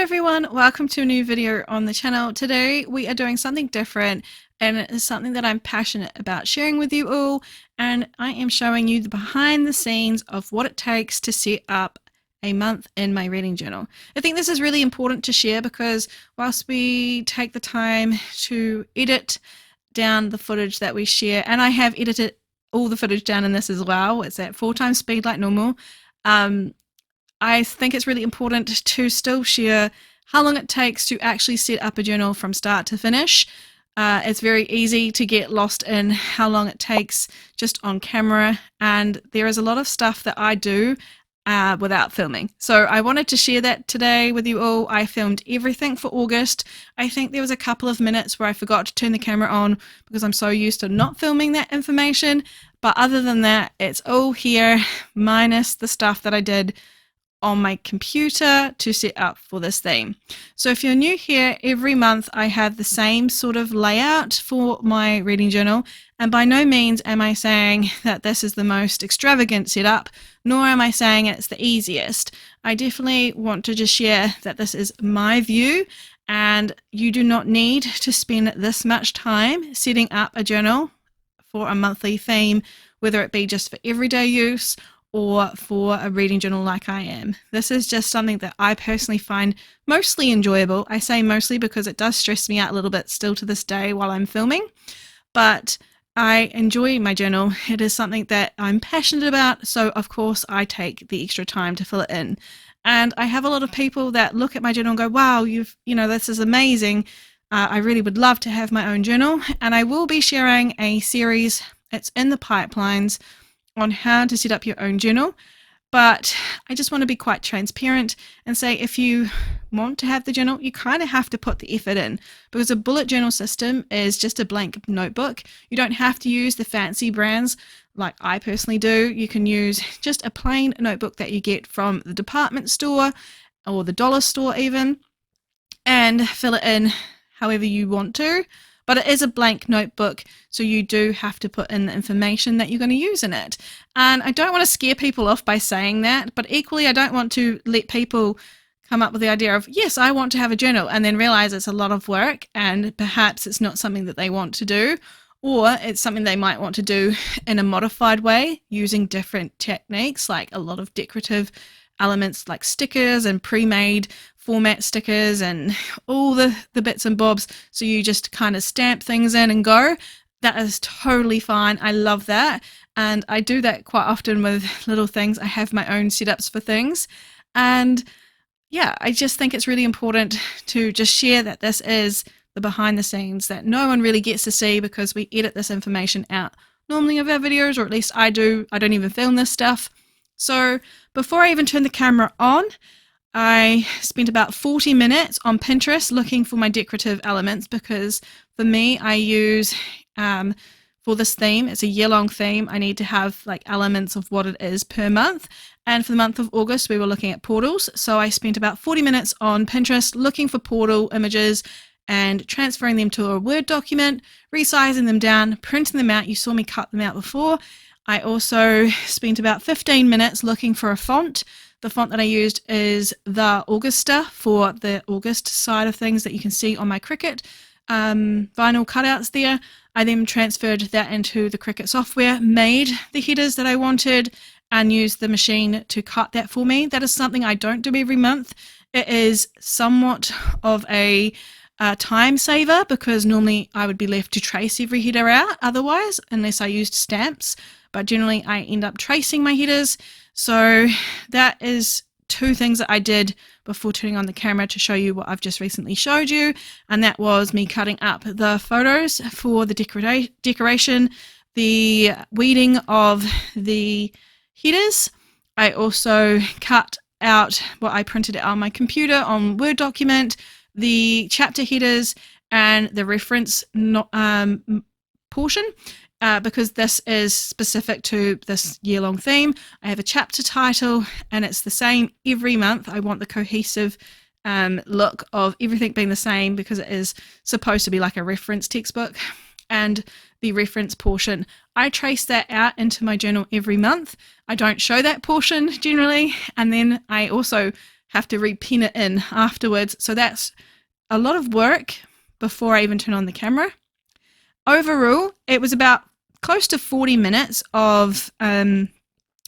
everyone, welcome to a new video on the channel. Today we are doing something different and it is something that I'm passionate about sharing with you all, and I am showing you the behind the scenes of what it takes to set up a month in my reading journal. I think this is really important to share because whilst we take the time to edit down the footage that we share, and I have edited all the footage down in this as well, it's at 4 times speed like normal. I think it's really important to still share how long it takes to actually set up a journal from start to finish. It's very easy to get lost in how long it takes just on camera, and there is a lot of stuff that I do without filming. So I wanted to share that today with you all. I filmed everything for August. I think there was a couple of minutes where I forgot to turn the camera on because I'm so used to not filming that information. But other than that, it's all here, minus the stuff that I did on my computer to set up for this theme. So if you're new here, every month I have the same sort of layout for my reading journal, and by no means am I saying that this is the most extravagant setup, nor am I saying it's the easiest. I definitely want to just share that this is my view, and you do not need to spend this much time setting up a journal for a monthly theme, whether it be just for everyday use or for a reading journal like I am. This is just something that I personally find mostly enjoyable. I say mostly because it does stress me out a little bit still to this day while I'm filming, but I enjoy my journal. It is something that I'm passionate about, so of course I take the extra time to fill it in. And I have a lot of people that look at my journal and go, wow, this is amazing. I really would love to have my own journal, and I will be sharing a series, it's in the pipelines, on how to set up your own journal. But I just want to be quite transparent and say if you want to have the journal, you kind of have to put the effort in, because a bullet journal system is just a blank notebook. You don't have to use the fancy brands like I personally do. You can use just a plain notebook that you get from the department store or the dollar store even, and fill it in however you want to. But it is a blank notebook, so you do have to put in the information that you're going to use in it. And I don't want to scare people off by saying that, but equally I don't want to let people come up with the idea of, yes, I want to have a journal, and then realize it's a lot of work and perhaps it's not something that they want to do, or it's something they might want to do in a modified way using different techniques, like a lot of decorative elements like stickers and pre-made format stickers and all the bits and bobs, so you just kind of stamp things in and go. That is totally fine. I love that, and I do that quite often with little things. I have my own setups for things, and yeah, I just think it's really important to just share that this is the behind the scenes that no one really gets to see, because we edit this information out normally of our videos, or at least I do. I don't even film this stuff. So before I even turn the camera on, I spent about 40 minutes on Pinterest looking for my decorative elements, because for me, I use, for this theme, it's a year-long theme, I need to have like elements of what it is per month. And for the month of August, we were looking at portals. So I spent about 40 minutes on Pinterest looking for portal images and transferring them to a Word document, resizing them down, printing them out. You saw me cut them out before. I also spent about 15 minutes looking for a font. The font that I used is 𝓲𝓲𝓭 for the August side of things that you can see on my Cricut vinyl cutouts there. I then transferred that into the Cricut software, made the headers that I wanted, and used the machine to cut that for me. That is something I don't do every month. It is somewhat of a time saver, because normally I would be left to trace every header out otherwise, unless I used stamps. But generally I end up tracing my headers. So that is 2 things that I did before turning on the camera to show you what I've just recently showed you. And that was me cutting up the photos for the decoration, the weeding of the headers. I also cut out what I printed out on my computer on Word document, the chapter headers and the reference portion. Because this is specific to this year-long theme. I have a chapter title, and it's the same every month. I want the cohesive look of everything being the same, because it is supposed to be like a reference textbook. And the reference portion, I trace that out into my journal every month. I don't show that portion generally, and then I also have to repin it in afterwards. So that's a lot of work before I even turn on the camera. Overall, it was about close to 40 minutes of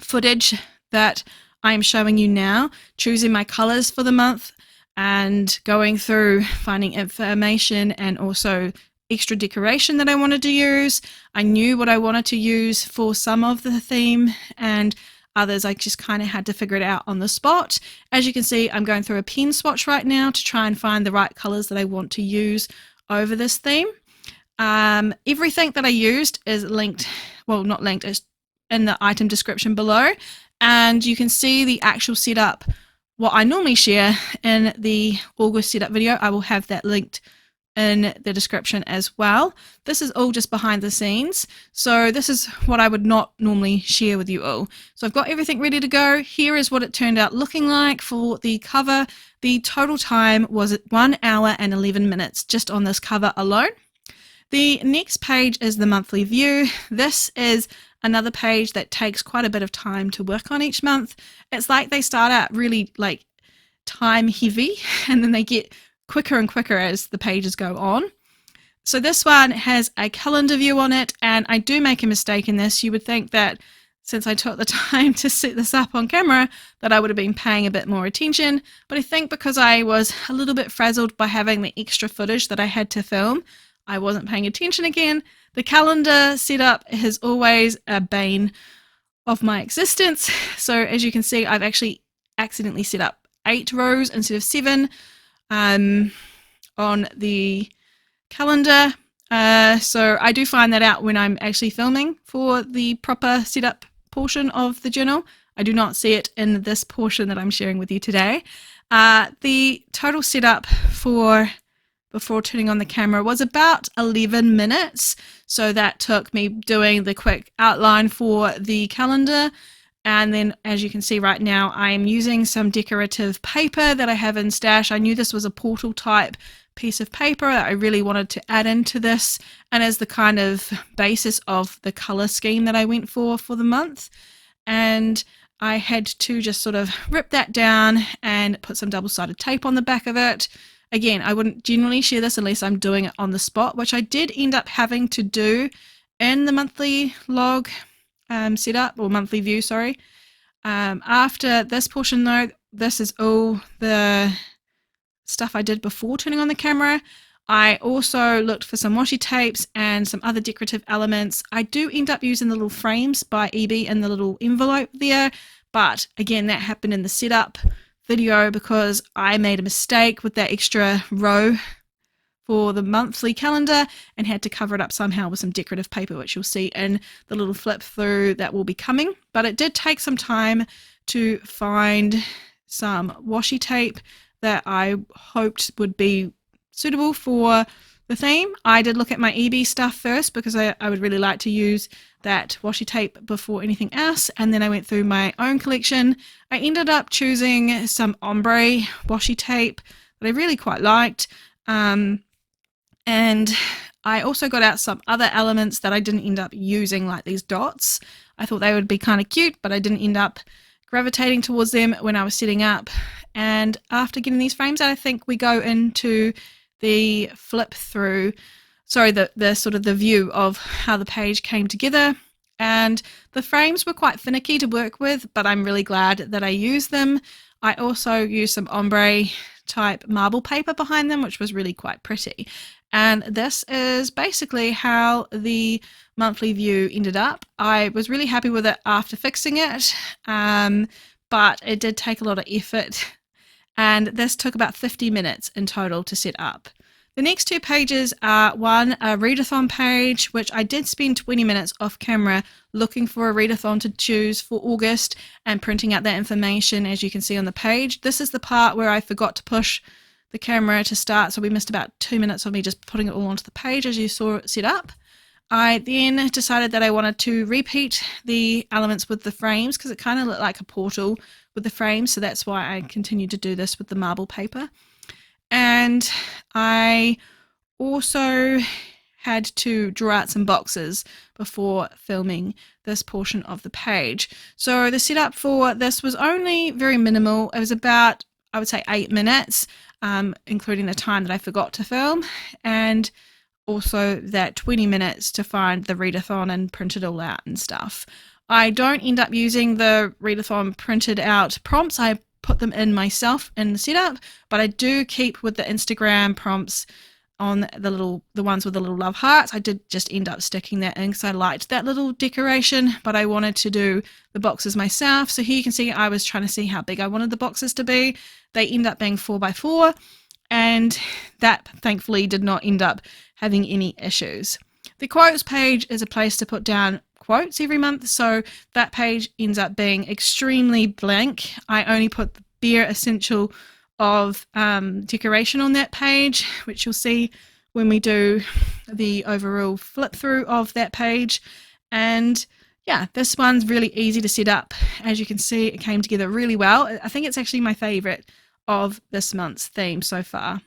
footage that I'm showing you now, choosing my colors for the month and going through finding information and also extra decoration that I wanted to use. I knew what I wanted to use for some of the theme, and others I just kind of had to figure it out on the spot. As you can see, I'm going through a pen swatch right now to try and find the right colors that I want to use over this theme. Everything that I used is linked, well, not linked, it's in the item description below, and you can see the actual setup, what I normally share in the August setup video. I will have that linked in the description as well. This is all just behind the scenes, so this is what I would not normally share with you all. So I've got everything ready to go. Here is what it turned out looking like for the cover. The total time was 1 hour and 11 minutes just on this cover alone. The next page is the monthly view. This is another page that takes quite a bit of time to work on each month. It's like they start out really like time heavy and then they get quicker and quicker as the pages go on. So this one has a calendar view on it, and I do make a mistake in this. You would think that since I took the time to set this up on camera that I would have been paying a bit more attention, but I think because I was a little bit frazzled by having the extra footage that I had to film, I wasn't paying attention again. The calendar setup is always a bane of my existence. So as you can see, I've actually accidentally set up 8 rows instead of 7 on the calendar. So I do find that out when I'm actually filming for the proper setup portion of the journal. I do not see it in this portion that I'm sharing with you today. The total setup for before turning on the camera was about 11 minutes. So that took me doing the quick outline for the calendar. And then as you can see right now, I'm using some decorative paper that I have in stash. I knew this was a portal type piece of paper that I really wanted to add into this, and as the kind of basis of the color scheme that I went for the month. And I had to just sort of rip that down and put some double-sided tape on the back of it. Again, I wouldn't generally share this unless I'm doing it on the spot, which I did end up having to do in the monthly log setup, or monthly view, sorry. After this portion though, this is all the stuff I did before turning on the camera. I also looked for some washi tapes and some other decorative elements. I do end up using the little frames by EB in the little envelope there, but again, that happened in the setup video because I made a mistake with that extra row for the monthly calendar and had to cover it up somehow with some decorative paper, which you'll see in the little flip through that will be coming. But it did take some time to find some washi tape that I hoped would be suitable for the theme. I did look at my EB stuff first because I would really like to use that washi tape before anything else, and then I went through my own collection. I ended up choosing some ombre washi tape that I really quite liked, and I also got out some other elements that I didn't end up using, like these dots. I thought they would be kind of cute, but I didn't end up gravitating towards them when I was setting up. And after getting these frames out, I think we go into the flip through, sorry, the sort of the view of how the page came together. And the frames were quite finicky to work with, but I'm really glad that I used them. I also used some ombre type marble paper behind them, which was really quite pretty. And this is basically how the monthly view ended up. I was really happy with it after fixing it, but it did take a lot of effort, and this took about 50 minutes in total to set up. The next 2 pages are a readathon page, which I did spend 20 minutes off camera looking for a readathon to choose for August and printing out that information, as you can see on the page. This is the part where I forgot to push the camera to start, so we missed about 2 minutes of me just putting it all onto the page as you saw it set up. I then decided that I wanted to repeat the elements with the frames because it kind of looked like a portal with the frames, so that's why I continued to do this with the marble paper. And I also had to draw out some boxes before filming this portion of the page. So the setup for this was only very minimal. It was about I would say 8 minutes, including the time that I forgot to film, and also that 20 minutes to find the readathon and print it all out and stuff. I don't end up using the readathon printed out prompts. I put them in myself in the setup, but I do keep with the Instagram prompts on the ones with the little love hearts. I did just end up sticking that in because I liked that little decoration, but I wanted to do the boxes myself. So here you can see I was trying to see how big I wanted the boxes to be. They end up being 4x4, and that thankfully did not end up having any issues. The quotes page is a place to put down quotes every month, so that page ends up being extremely blank. I only put the bare essential of decoration on that page, which you'll see when we do the overall flip through of that page. And yeah, this one's really easy to set up. As you can see, it came together really well. I think it's actually my favorite of this month's theme so far.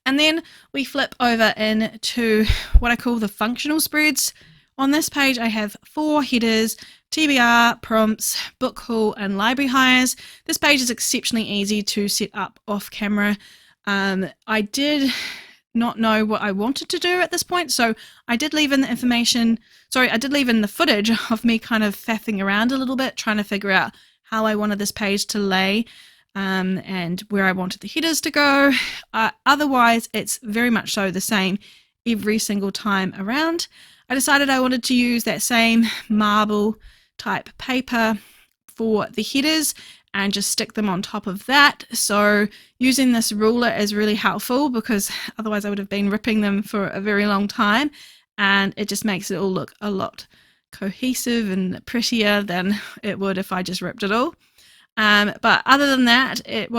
And then we flip over into what I call the functional spreads. On this page, I have 4 headers, TBR, prompts, book haul, and library hires. This page is exceptionally easy to set up off camera. I did not know what I wanted to do at this point, so I did leave in the footage of me kind of faffing around a little bit, trying to figure out how I wanted this page to lay. And where I wanted the headers to go. Otherwise, it's very much so the same every single time around. I decided I wanted to use that same marble type paper for the headers and just stick them on top of that. So using this ruler is really helpful because otherwise I would have been ripping them for a very long time, and it just makes it all look a lot cohesive and prettier than it would if I just ripped it all. But other than that, that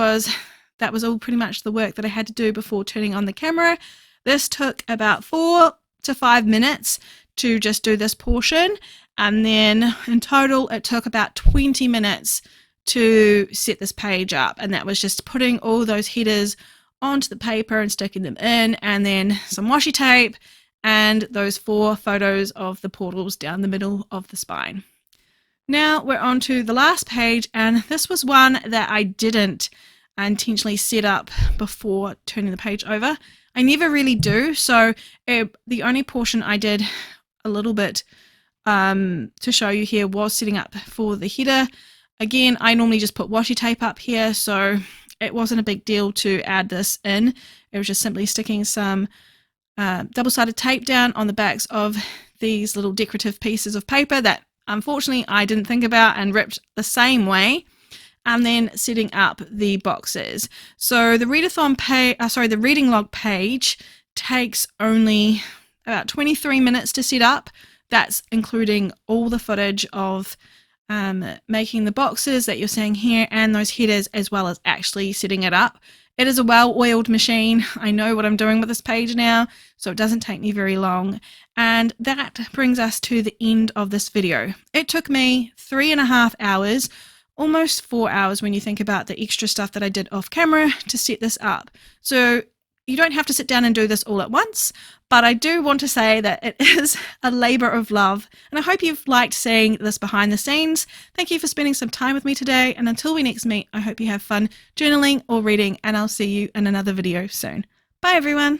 was all pretty much the work that I had to do before turning on the camera. This took about 4 to 5 minutes to just do this portion, and then in total it took about 20 minutes to set this page up, and that was just putting all those headers onto the paper and sticking them in, and then some washi tape and those 4 photos of the portals down the middle of the spine. Now we're on to the last page, and this was one that I didn't intentionally set up before turning the page over. I never really do, so the only portion I did a little bit to show you here was setting up for the header. Again, I normally just put washi tape up here, so it wasn't a big deal to add this in. It was just simply sticking some double-sided tape down on the backs of these little decorative pieces of paper that unfortunately I didn't think about and ripped the same way, and then setting up the boxes. So the the reading log page takes only about 23 minutes to set up. That's including all the footage of making the boxes that you're seeing here and those headers, as well as actually setting it up. It is a well-oiled machine. I know what I'm doing with this page now, so it doesn't take me very long. And that brings us to the end of this video. It took me 3.5 hours, almost 4 hours when you think about the extra stuff that I did off camera to set this up. So you don't have to sit down and do this all at once, but I do want to say that it is a labor of love, and I hope you've liked seeing this behind the scenes. Thank you for spending some time with me today, and until we next meet, I hope you have fun journaling or reading, and I'll see you in another video soon. Bye everyone!